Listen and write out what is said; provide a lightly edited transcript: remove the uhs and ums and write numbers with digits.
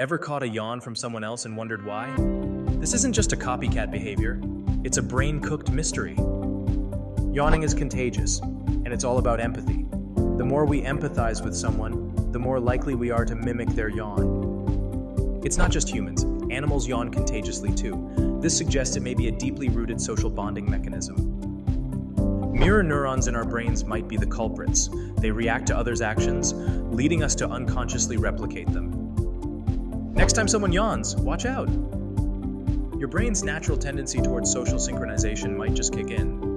Ever caught a yawn from someone else and wondered why? This isn't just a copycat behavior, it's a brain-cooked mystery. Yawning is contagious, and it's all about empathy. The more we empathize with someone, the more likely we are to mimic their yawn. It's not just humans, animals yawn contagiously too. This suggests it may be a deeply rooted social bonding mechanism. Mirror neurons in our brains might be the culprits. They react to others' actions, leading us to unconsciously replicate them. Next time someone yawns, watch out. Your brain's natural tendency towards social synchronization might just kick in.